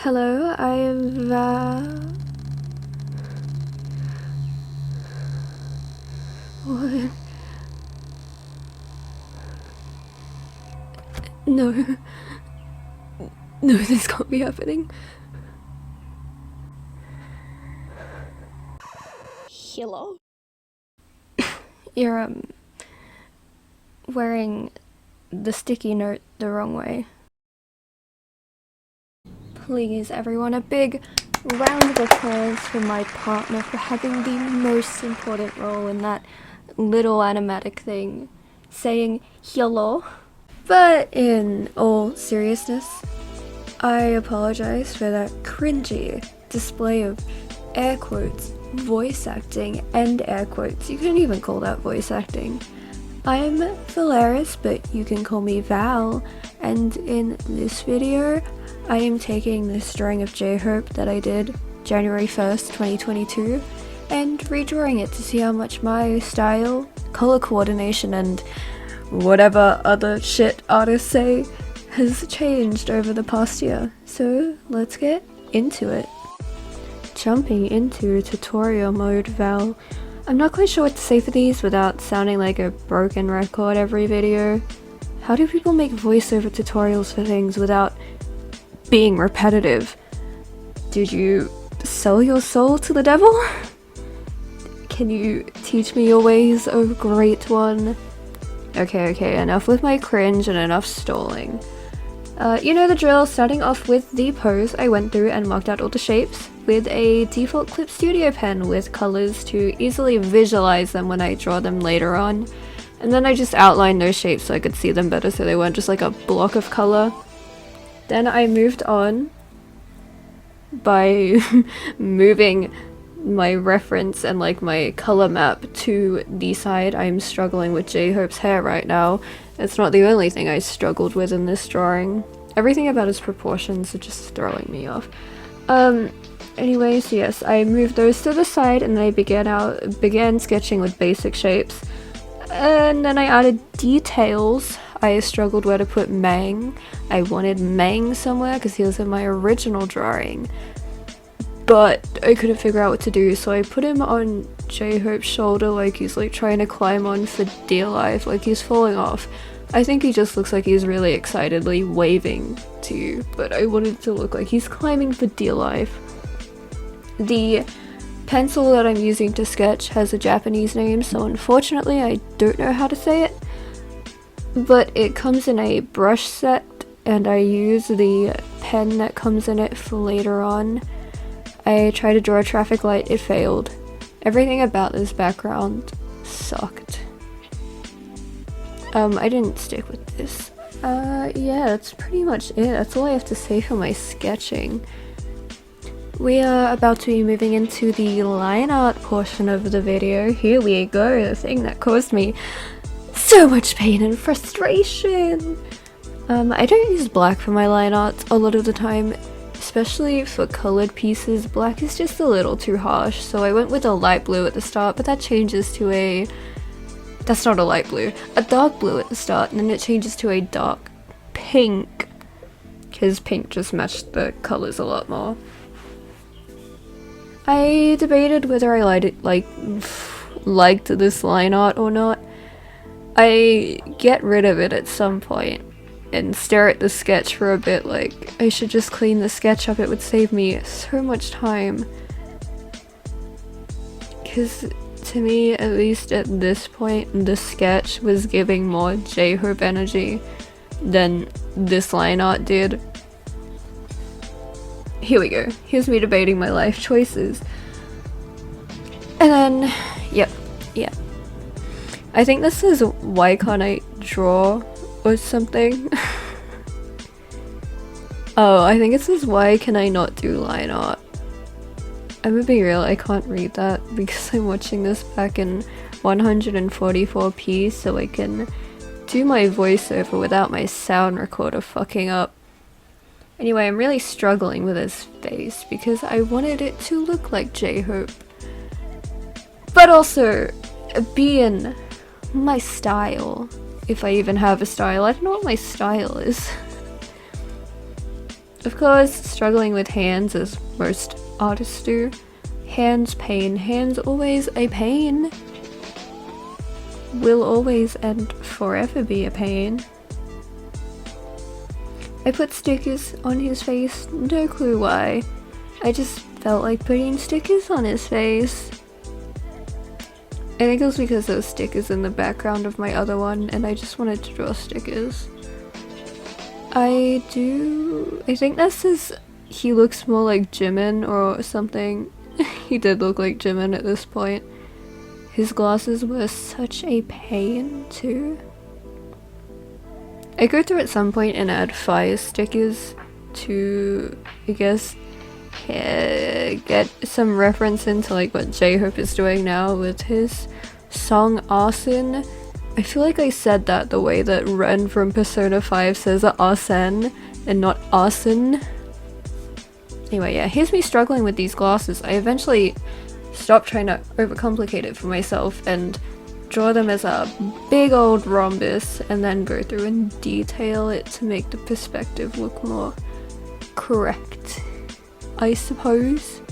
Hello, I am What? No. No, this can't be happening. Hello? You're, wearing the sticky note the wrong way. Please, everyone, a big round of applause for my partner for having the most important role in that little animatic thing, saying hello. But in all seriousness, I apologize for that cringy display of air quotes, voice acting, and air quotes. You couldn't even call that voice acting. I'm Valaris, but you can call me Val, and in this video, I am taking this drawing of J-Hope that I did January 1st, 2022, and redrawing it to see how much my style, color coordination, and whatever other shit artists say has changed over the past year. So let's get into it. Jumping into tutorial mode, Val. I'm not quite sure what to say for these without sounding like a broken record every video. How do people make voiceover tutorials for things without being repetitive? Did you sell your soul to the devil? Can you teach me your ways, oh great one? Okay, enough with my cringe and enough stalling. You know the drill. Starting off with the pose, I went through and marked out all the shapes with a default ClipStudio pen with colors to easily visualize them when I draw them later on. And then I just outlined those shapes so I could see them better so they weren't just like a block of color. Then I moved on by moving my reference and like my color map to the side. I'm struggling with J-Hope's hair right now. It's not the only thing I struggled with in this drawing. Everything about his proportions are just throwing me off. Anyways, yes, I moved those to the side and I began sketching with basic shapes. And then I added details. I struggled where to put Mang. I wanted Mang somewhere because he was in my original drawing. But I couldn't figure out what to do, so I put him on J-Hope's shoulder like he's like trying to climb on for dear life, like he's falling off. I think he just looks like he's really excitedly waving to you, but I wanted it to look like he's climbing for dear life. The pencil that I'm using to sketch has a Japanese name, so unfortunately I don't know how to say it. But it comes in a brush set, and I use the pen that comes in it for later on. I tried to draw a traffic light, it failed. Everything about this background sucked. I didn't stick with this. Yeah, that's pretty much it. That's all I have to say for my sketching. We are about to be moving into the line art portion of the video. Here we go, the thing that caused me so much pain and frustration. I don't use black for my line art a lot of the time. Especially for colored pieces, black is just a little too harsh, so I went with a light blue at the start, but that changes to a... That's not a light blue. A dark blue at the start, and then it changes to a dark pink, because pink just matched the colors a lot more. I debated whether I liked this line art or not. I get rid of it at some point and stare at the sketch for a bit like I should just clean the sketch up, it would save me so much time. Because to me, at least at this point, the sketch was giving more J-Hope energy than this line art did. Here we go. Here's me debating my life choices. And then, yep. I think this is why can't I draw or something. Oh, I think it says why can I not do line art. I'm gonna be real, I can't read that because I'm watching this back in 144p so I can do my voiceover without my sound recorder fucking up. Anyway, I'm really struggling with his face because I wanted it to look like J-Hope, but also be in my style. If I even have a style. I don't know what my style is. Of course, struggling with hands as most artists do. Hands pain. Hands always a pain. Will always and forever be a pain. I put stickers on his face, no clue why. I just felt like putting stickers on his face. I think it was because there were stickers in the background of my other one and I just wanted to draw stickers. I think that says he looks more like Jimin or something. He did look like Jimin at this point. His glasses were such a pain too. I go through at some point and add fire stickers to, I guess, get some reference into like what J-Hope is doing now with his song Arson. I feel like I said that the way that Ren from Persona 5 says Arsen and not Arson. Anyway, yeah, here's me struggling with these glasses. I eventually stopped trying to overcomplicate it for myself and draw them as a big old rhombus and then go through and detail it to make the perspective look more correct, I suppose.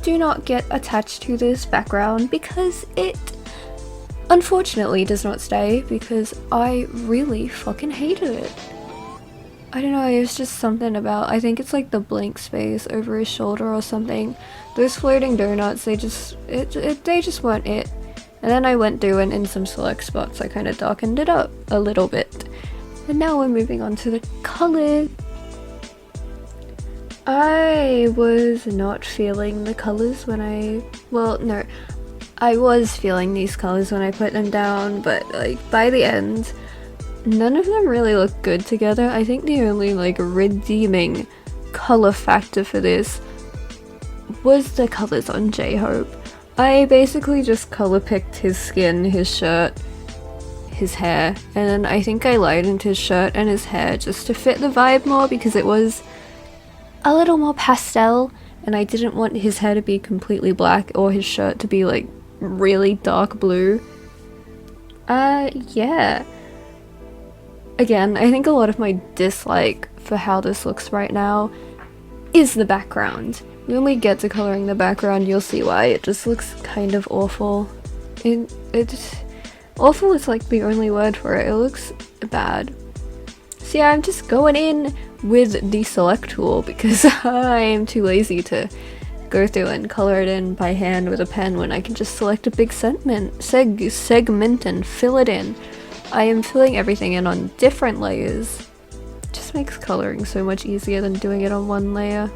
Do not get attached to this background because it unfortunately does not stay because I really fucking hated it. I don't know, it was just something about, I think it's like the blank space over his shoulder or something. Those floating donuts, they just weren't it. And then I went through and in some select spots I kind of darkened it up a little bit. And now we're moving on to the colors. I was not feeling the colors when I was feeling these colors when I put them down, but like by the end, none of them really look good together. I think the only like redeeming color factor for this was the colors on J-Hope. I basically just color picked his skin, his shirt, his hair, and then I think I lightened his shirt and his hair just to fit the vibe more because it was a little more pastel and I didn't want his hair to be completely black or his shirt to be like really dark blue. Yeah. Again, I think a lot of my dislike for how this looks right now is the background. When we get to coloring the background, you'll see why. It just looks kind of awful. Awful is like the only word for it. It looks bad. So yeah, I'm just going in with the select tool because I am too lazy to go through and color it in by hand with a pen when I can just select a big segment and fill it in. I am filling everything in on different layers. It just makes coloring so much easier than doing it on one layer.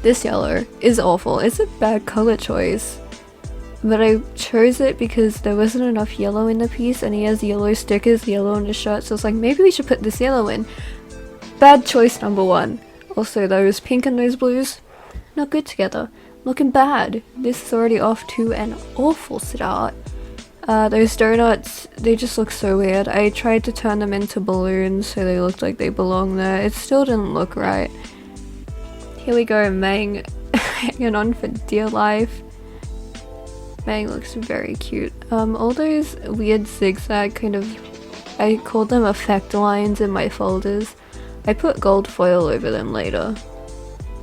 This yellow is awful. It's a bad color choice. But I chose it because there wasn't enough yellow in the piece and he has yellow stickers, yellow on his shirt, so I was like, maybe we should put this yellow in. Bad choice number one. Also, those pink and those blues, not good together. Looking bad. This is already off to an awful start. Those donuts, they just look so weird. I tried to turn them into balloons so they looked like they belong there. It still didn't look right. Here we go, Mang hanging on for dear life. Mang looks very cute. All those weird zigzag kind of, I called them effect lines in my folders. I put gold foil over them later,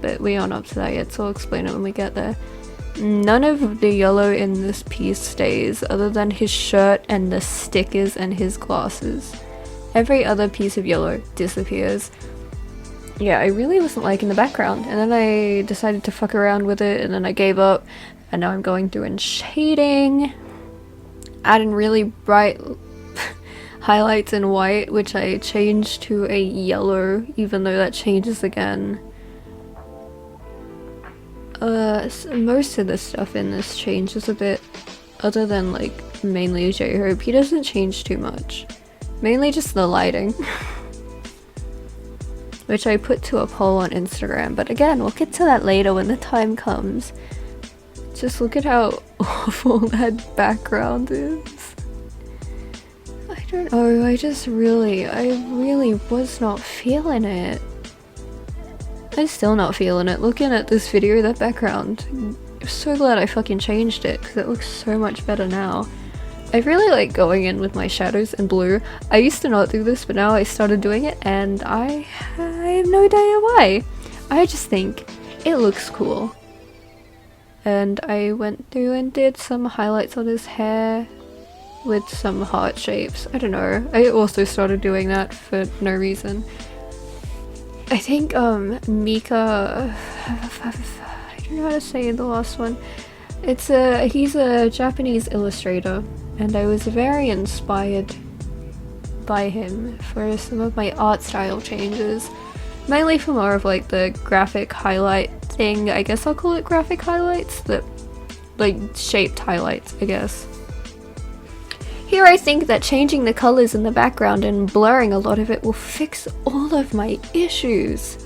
but we aren't up to that yet, so I'll explain it when we get there. None of the yellow in this piece stays other than his shirt and the stickers and his glasses. Every other piece of yellow disappears. Yeah, I really wasn't liking the background, and then I decided to fuck around with it, and then I gave up, and now I'm going through and shading, adding really bright highlights in white, which I changed to a yellow, even though that changes again. Most of the stuff in this changes a bit, other than like mainly J-Hope. He doesn't change too much. Mainly just the lighting. Which I put to a poll on Instagram, but again, we'll get to that later when the time comes. Just look at how awful that background is. I don't know, I really was not feeling it. I'm still not feeling it. Looking at this video, that background, I'm so glad I fucking changed it, because it looks so much better now. I really like going in with my shadows and blue. I used to not do this, but now I started doing it and I have no idea why. I just think it looks cool. And I went through and did some highlights on his hair with some heart shapes. I don't know. I also started doing that for no reason. I think Mika, I don't know how to say the last one. He's a Japanese illustrator, and I was very inspired by him for some of my art style changes. Mainly for more of like the graphic highlight thing. I guess I'll call it graphic highlights, that like shaped highlights, I guess. Here I think that changing the colors in the background and blurring a lot of it will fix all of my issues.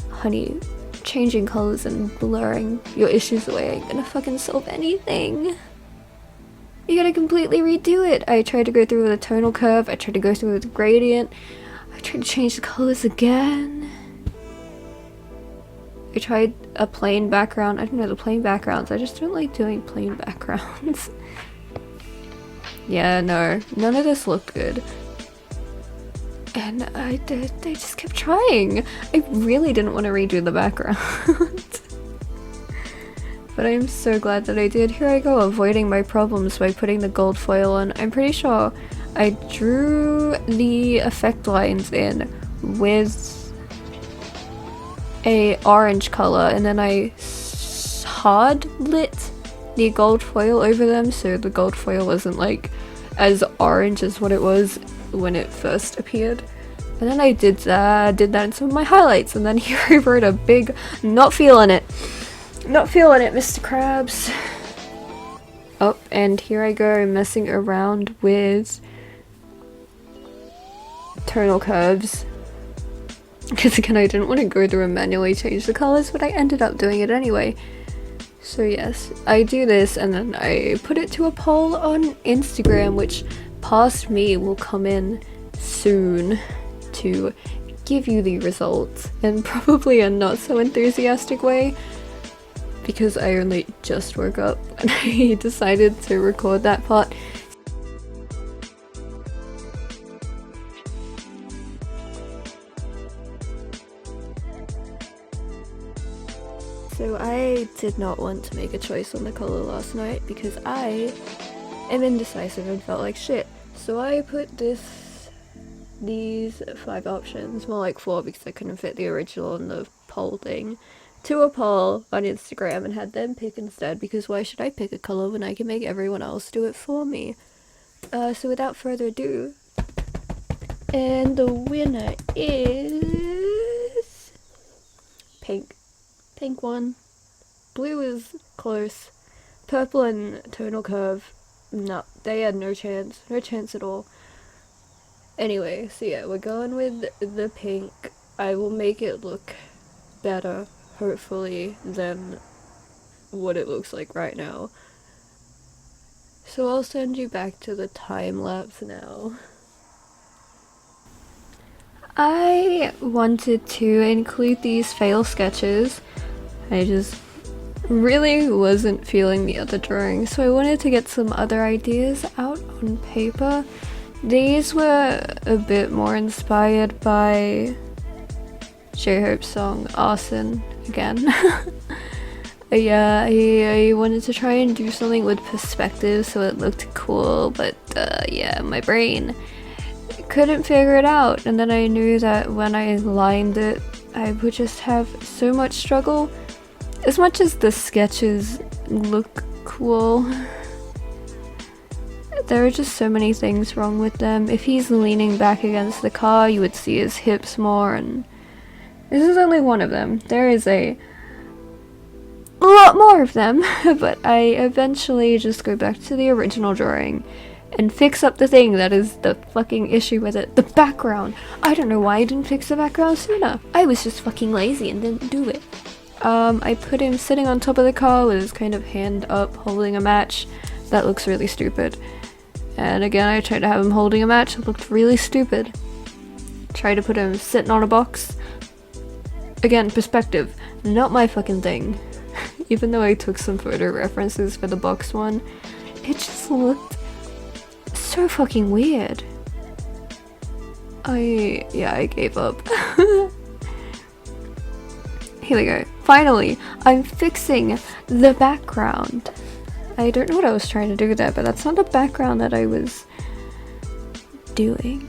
Honey, changing colors and blurring your issues away ain't gonna fucking solve anything. You gotta completely redo it. I tried to go through with a tonal curve, I tried to go through with a gradient, I tried to change the colors again. I tried a plain background. I don't know the plain backgrounds, I just don't like doing plain backgrounds. Yeah, no, none of this looked good. And they just kept trying. I really didn't want to redo the background. But I'm so glad that I did. Here I go, avoiding my problems by putting the gold foil on. I'm pretty sure I drew the effect lines in with a orange color, and then I hard lit the gold foil over them, so the gold foil wasn't like as orange as what it was when it first appeared. And then I did that in some of my highlights, and then here I wrote a big not feeling it, Mr. Krabs. Oh, and here I go messing around with tonal curves, because again I didn't want to go through and manually change the colors, but I ended up doing it anyway. So yes, I do this and then I put it to a poll on Instagram, which past me will come in soon to give you the results, and probably a not so enthusiastic way, because I only just woke up and I decided to record that part. So I did not want to make a choice on the color last night because I am indecisive and felt like shit. So I put these 5 options, more like 4 because I couldn't fit the original on the poll thing, to a poll on Instagram and had them pick instead, because why should I pick a color when I can make everyone else do it for me? So without further ado, and the winner is pink. Pink won. Blue is close. Purple and tonal curve, no, they had no chance at all. Anyway, so yeah, we're going with the pink. I will make it look better, hopefully, than what it looks like right now. So I'll send you back to the time lapse now. I wanted to include these fail sketches. I just really wasn't feeling the other drawing, so I wanted to get some other ideas out on paper. These were a bit more inspired by J-Hope's song Arson again. Yeah, I wanted to try and do something with perspective so it looked cool, but yeah, my brain couldn't figure it out, and then I knew that when I lined it I would just have so much struggle. As much as the sketches look cool, there are just so many things wrong with them. If he's leaning back against the car, you would see his hips more, and this is only one of them. There is a lot more of them, but I eventually just go back to the original drawing and fix up the thing that is the fucking issue with it. The background. I don't know why I didn't fix the background sooner. I was just fucking lazy and didn't do it. I put him sitting on top of the car with his kind of hand up holding a match. That looks really stupid. And again, I tried to have him holding a match. It looked really stupid. Tried to put him sitting on a box. Again, perspective. Not my fucking thing. Even though I took some photo references for the box one, it just looked so fucking weird. I gave up. Here we go. Finally, I'm fixing the background. I don't know what I was trying to do there, but that's not the background that I was doing.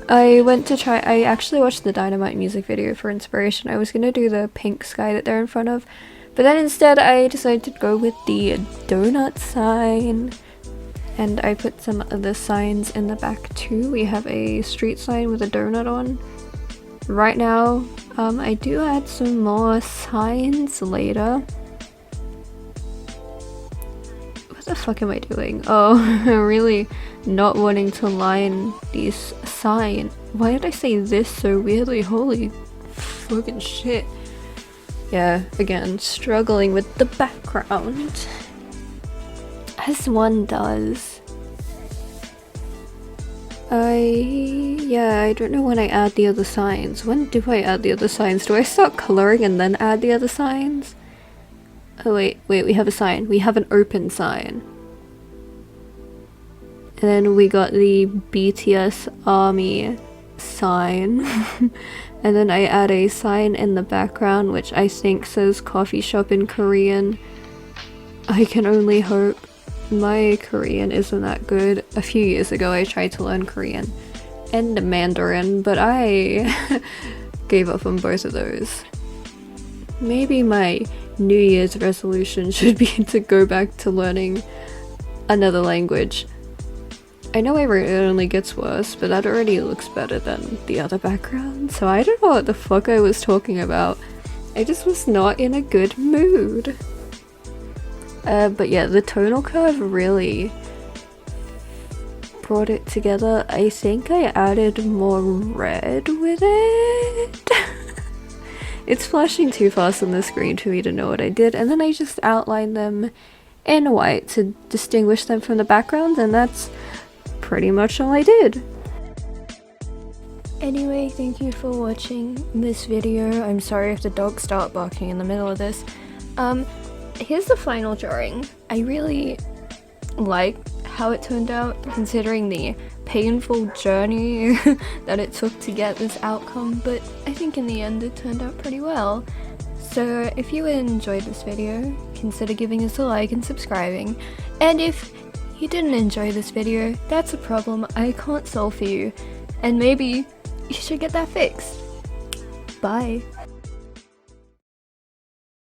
I actually watched the Dynamite music video for inspiration. I was gonna do the pink sky that they're in front of, but then instead I decided to go with the donut sign. And I put some other signs in the back too. We have a street sign with a donut on. Right now, I do add some more signs later. What the fuck am I doing? Oh, I'm really not wanting to line these signs. Why did I say this so weirdly? Holy fucking shit. Yeah, again, struggling with the background. As one does. I don't know when I add the other signs. When do I add the other signs? Do I start coloring and then add the other signs? Oh wait, we have a sign. We have an open sign. And then we got the BTS ARMY sign. And then I add a sign in the background which I think says coffee shop in Korean. I can only hope. My Korean isn't that good. A few years ago I tried to learn Korean and Mandarin, but I gave up on both of those. Maybe my New Year's resolution should be to go back to learning another language. I know it only gets worse, but that already looks better than the other background, so I don't know what the fuck I was talking about. I just was not in a good mood. But yeah, the tonal curve really brought it together. I think I added more red with it. It's flashing too fast on the screen for me to know what I did, and then I just outlined them in white to distinguish them from the background, and that's pretty much all I did. Anyway, thank you for watching this video. I'm sorry if the dogs start barking in the middle of this. Here's the final drawing. I really like how it turned out, considering the painful journey that it took to get this outcome, but I think in the end it turned out pretty well. So if you enjoyed this video, consider giving us a like and subscribing, and if you didn't enjoy this video, that's a problem I can't solve for you, and maybe you should get that fixed. Bye.